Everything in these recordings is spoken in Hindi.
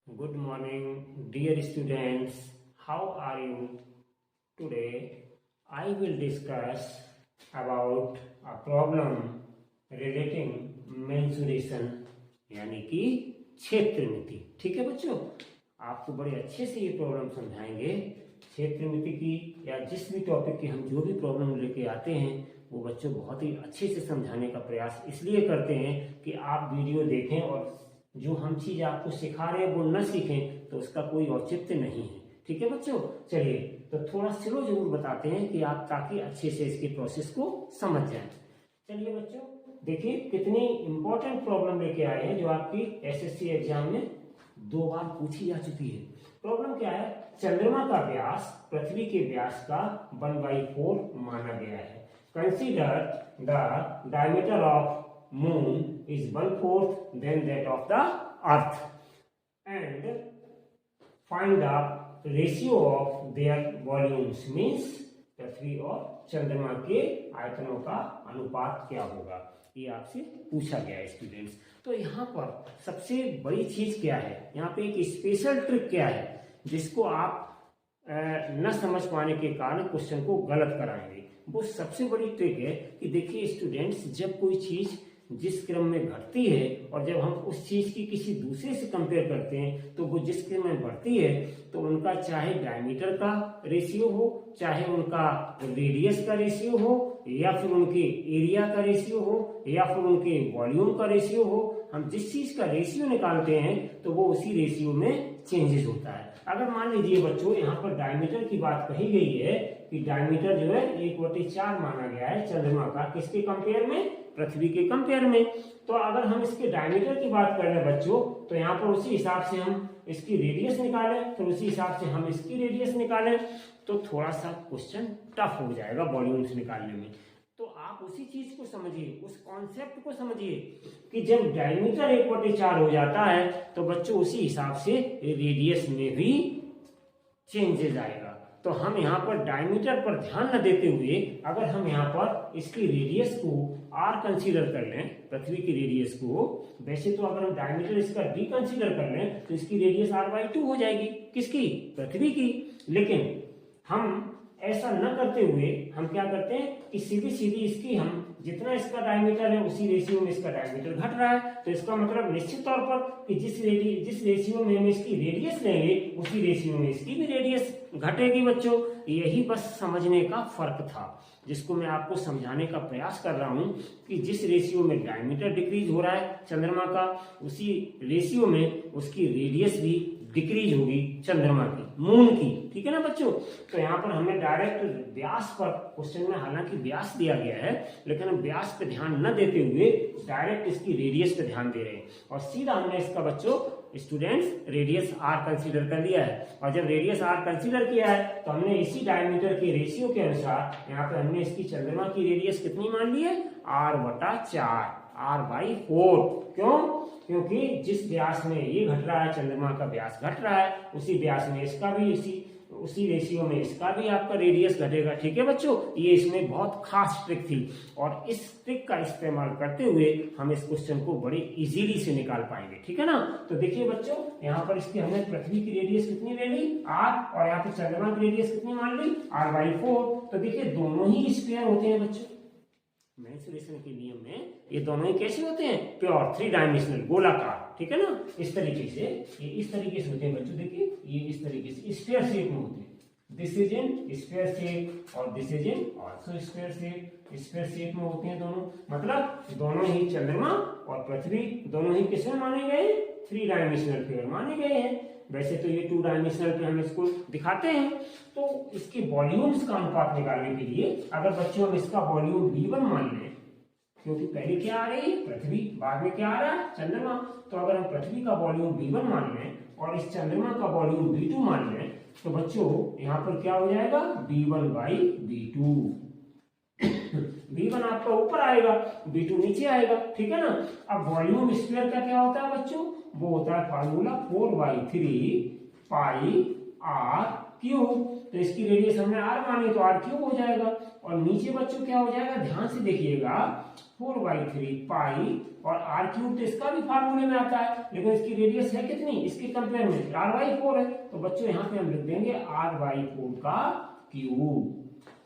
Good morning, dear students. How are you? Today, I will discuss about a problem relating mensuration यानी कि क्षेत्रमिति। ठीक है बच्चों, आपको बड़े अच्छे से ये प्रॉब्लम समझाएंगे। क्षेत्रमिति की या जिस भी टॉपिक की हम जो भी प्रॉब्लम लेके आते हैं वो बच्चों बहुत ही अच्छे से समझाने का प्रयास इसलिए करते हैं कि आप वीडियो देखें और जो हम चीज आपको सिखा रहे हैं वो न सीखें तो उसका कोई औचित्य नहीं है। ठीक है बच्चों, चलिए तो थोड़ा स्लो जरूर बताते हैं कि आप ताकि अच्छे से इसके प्रोसेस को समझ जाएं। चलिए बच्चों, देखिए कितनी इंपॉर्टेंट प्रॉब्लम लेके आए हैं जो आपकी एसएससी एग्जाम में 2 बार पूछी जा चुकी है। प्रॉब्लम क्या है? चंद्रमा का व्यास पृथ्वी के व्यास का 1/4 माना गया है। Consider the diameter of moon is 1/4 than that of the earth and find the ratio of their volumes means पृथ्वी और चंद्रमा के आयतनों का अनुपात क्या होगा, ये आपसे पूछा गया है स्टूडेंट्स। तो यहाँ पर सबसे बड़ी चीज क्या है, यहाँ पे एक स्पेशल ट्रिक क्या है जिसको आप न समझ पाने के कारण क्वेश्चन को गलत कराएंगे। वो सबसे बड़ी ट्रिक है कि देखिए स्टूडेंट्स, जब कोई चीज जिस क्रम में घटती है और जब हम उस चीज की किसी दूसरे से कंपेयर करते हैं तो वो जिस क्रम में बढ़ती है तो उनका चाहे डायमीटर का रेशियो हो, चाहे उनका रेडियस का रेशियो हो, या फिर उनके एरिया का रेशियो हो, या फिर उनके वॉल्यूम का रेशियो हो, हम जिस चीज का रेशियो निकालते हैं तो वो उसी रेशियो में चेंजेस होता है। अगर मान लीजिए बच्चों यहाँ पर डायमीटर की बात कही गई है कि डायमीटर जो है 1/4 माना गया है चंद्रमा का, किसके कंपेयर में? पृथ्वी के कंपेयर में। तो अगर हम इसके डायमीटर की बात कर रहे हैं बच्चों तो यहाँ पर उसी हिसाब से हम इसकी रेडियस निकालें, फिर उसी हिसाब से हम इसकी रेडियस निकालें तो थोड़ा सा क्वेश्चन टफ हो जाएगा वॉल्यूम्स निकालने में। तो आप उसी चीज को समझिए, उस कॉन्सेप्ट को समझिए कि जब डायमीटर 1/4 हो जाता है तो बच्चों उसी हिसाब से रेडियस में भी चेंजेस आएगा। तो हम यहाँ पर डायमीटर पर ध्यान न देते हुए अगर हम यहाँ पर इसकी रेडियस को r कंसीडर कर लें, पृथ्वी की रेडियस को, वैसे तो अगर हम डायमीटर इसका d कंसीडर कर लें तो इसकी रेडियस r/2 हो जाएगी। किसकी? पृथ्वी की। लेकिन हम ऐसा न करते हुए हम क्या करते हैं कि सीधी सीधी इसकी हम जितना इसका डायमीटर है उसी रेशियो में इसका डायमीटर घट रहा है, तो इसका मतलब निश्चित तौर पर कि जिस रेशियो में हम इसकी रेडियस लेंगे उसी रेशियो में इसकी भी रेडियस घटेगी बच्चों। यही बस समझने का फर्क था जिसको मैं आपको समझाने का प्रयास कर रहा हूं कि जिस रेशियो में डायमीटर डिक्रीज हो रहा है चंद्रमा का उसी रेशियो में उसकी रेडियस भी डिक्रीज होगी चंद्रमा की, मून की। ठीक है ना बच्चों? तो यहाँ पर हमें डायरेक्ट व्यास पर क्वेश्चन में हालांकि व्यास दिया गया है लेकिन हम व्यास पे ध्यान न देते हुए डायरेक्ट इसकी रेडियस पे ध्यान दे रहे हैं और सीधा हमने इसका बच्चों स्टूडेंट्स रेडियस r कंसीडर कर लिया है। और जब रेडियस r कंसीडर किया है तो हमने इसी डायमीटर के रेशियो के अनुसार यहाँ पे हमने इसकी चंद्रमा की रेडियस कितनी मान ली है? r/4, r/4। क्यों? क्योंकि जिस व्यास में ये घट रहा है, चंद्रमा का व्यास घट रहा है, उसी व्यास में इसका भी उसी रेशियो में इसका भी आपका रेडियस घटेगा। ठीक है बच्चों, ये इसमें बहुत खास ट्रिक थी और इस ट्रिक का इस्तेमाल करते हुए हम इस क्वेश्चन को बड़ी इजीली से निकाल पाएंगे। ठीक है ना? तो देखिए बच्चों, यहाँ पर इसकी हमने पृथ्वी की रेडियस कितनी ले ली? r, और यहाँ पर चंद्रमा की रेडियस कितनी मान ली? r/4। तो देखिए दोनों ही स्क्वायर होते हैं बच्चों। मेंसुरेशन के नियम में ये दोनों ही कैसे होते हैं? प्योर 3 डायमेंशनल, गोलाकार। ठीक है ना? इस तरीके से, ये इस तरीके से होते हैं बच्चों। देखिए ये इस तरीके से स्फीयर शेप में होते हैं। This is in sphere shape और this is in also sphere shape. Sphere shape में होते हैं दोनों, मतलब दोनों ही चंद्रमा और पृथ्वी दोनों ही किसमें माने गए? 3 डायमेंशनल पेयर माने गए हैं। वैसे तो ये 2 डायमेंशनल पे हम इसको दिखाते हैं। तो इसके वॉल्यूम्स का अनुपात निकालने के लिए अगर बच्चों हम इसका वॉल्यूम V1 मान लें, क्योंकि पहले क्या आ रही है? पृथ्वी, बाद में क्या आ रहा है? चंद्रमा। तो अगर हम पृथ्वी का वॉल्यूम V1 मान लें और इस चंद्रमा का वॉल्यूम V2 मान लें तो बच्चों यहाँ पर क्या हो जाएगा? V1/V2। V1 आपका ऊपर आएगा, V2 नीचे आएगा। ठीक है ना? अब वॉल्यूम स्क्वायर का क्या होता है बच्चों? वो होता है फार्मूला 4/3 πr क्यूब। तो इसकी रेडियस हमने r मानी तो r क्यूब हो जाएगा और नीचे बच्चों क्या हो जाएगा, ध्यान से देखिएगा, 4/3 पाई, और आर क्यूब तो इसका भी फार्मूले में आता है, लेकिन इसकी रेडियस है कितनी, इसके कंपेयर में r/4 है, तो बच्चों यहाँ पे हम लिख देंगे r/4 का क्यूब।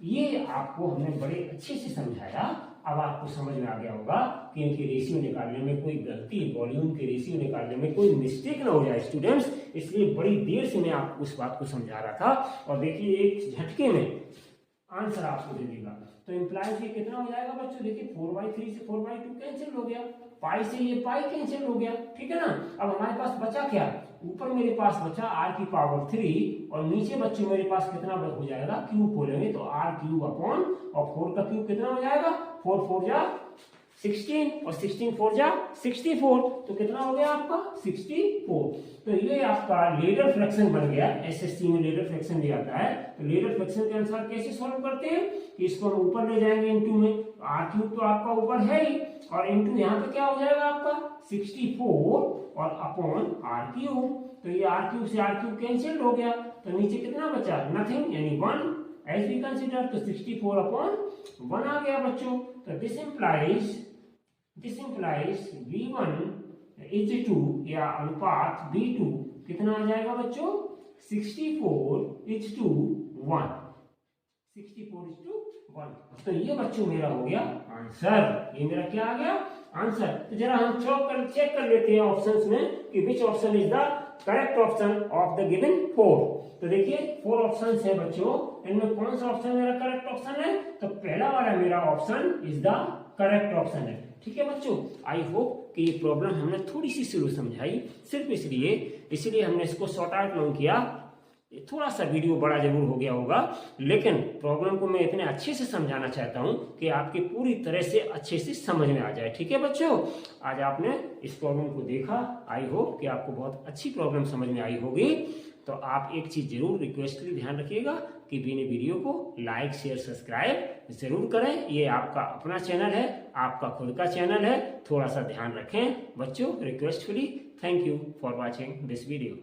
ये आपको हमने बड़े अच्छे से समझाया। अब आपको समझ में आ गया होगा कि इनके रेशियो निकालने में कोई गलती, वॉल्यूम के रेशियो निकालने में कोई मिस्टेक ना हो जाए स्टूडेंट्स, इसलिए बड़ी देर से मैं आपको उस बात को समझा रहा था। और देखिए एक झटके में आंसर आपको दे देगा। तो इंप्लाइज ये कितना हो जाएगा बच्चों, देखिए 4/3 से 4/2 कैंसिल हो गया, पाई से ये पाई कैंसिल हो गया, ठीक है ना। अब हमारे पास बचा क्या, ऊपर मेरे पास बचा r³ और नीचे बच्चों मेरे पास कितना हो जाएगा, क्यूब खोलेंगे तो r³ अपॉन, और 4 का क्यूब कितना हो जाएगा, 4 4 जा 16 और 16 4 जा 64, तो कितना हो गया आपका 64। तो ये आपका लेडर फ्रैक्शन बन गया। एसएससी में लेडर फ्रैक्शन भी आता है, तो लेडर फ्रैक्शन के अनुसार कैसे सॉल्व करते हैं कि इसको हम ऊपर ले जाएंगे इनटू में, r³ तो आपका ऊपर है ही, और इनटू यहाँ पे क्या हो जाएगा आपका 64 और अपॉन r³, तो ये r³ से r³ कैंसिल हो गया, तो नीचे कितना बचा, नथिंग, यानी 1 एज वी कंसीडर, तो 64 अपॉन 1 आ गया बच्चों। तो this implies V1 is to, या अनुपात V2 कितना आ जाएगा बच्चों, 64 इज टू 1, 64 इज टू 1। तो ये बच्चों मेरा हो गया आंसर, ये मेरा क्या आ गया आंसर। तो जरा हम चेक कर लेते हैं ऑप्शंस में कि which option is the correct option of the given 4। तो देखिए 4 ऑप्शंस है बच्चों, इनमें कौन सा ऑप्शन मेरा करेक्ट ऑप्शन है, तो पहला वाला मेरा option is the correct option है, ठीक है बच्चों। आई होप कि ये प्रॉब्लम हमने थोड़ी सी शुरू समझाई, सिर्फ इसलिए हमने इसको शॉर्ट आउट लॉन्ग किया। थोड़ा सा वीडियो बड़ा जरूर हो गया होगा, लेकिन प्रॉब्लम को मैं इतने अच्छे से समझाना चाहता हूं कि आपके पूरी तरह से अच्छे से समझ में आ जाए, ठीक है बच्चों। आज आपने इस प्रॉब्लम को देखा, आई होप कि आपको बहुत अच्छी प्रॉब्लम समझ में आई होगी। तो आप एक चीज जरूर रिक्वेस्टली ध्यान रखिएगा कि मेरे वीडियो को लाइक शेयर सब्सक्राइब जरूर करें। ये आपका अपना चैनल है, आपका खुद का चैनल है, थोड़ा सा ध्यान रखें बच्चों, requestfully. Thank you for watching this video.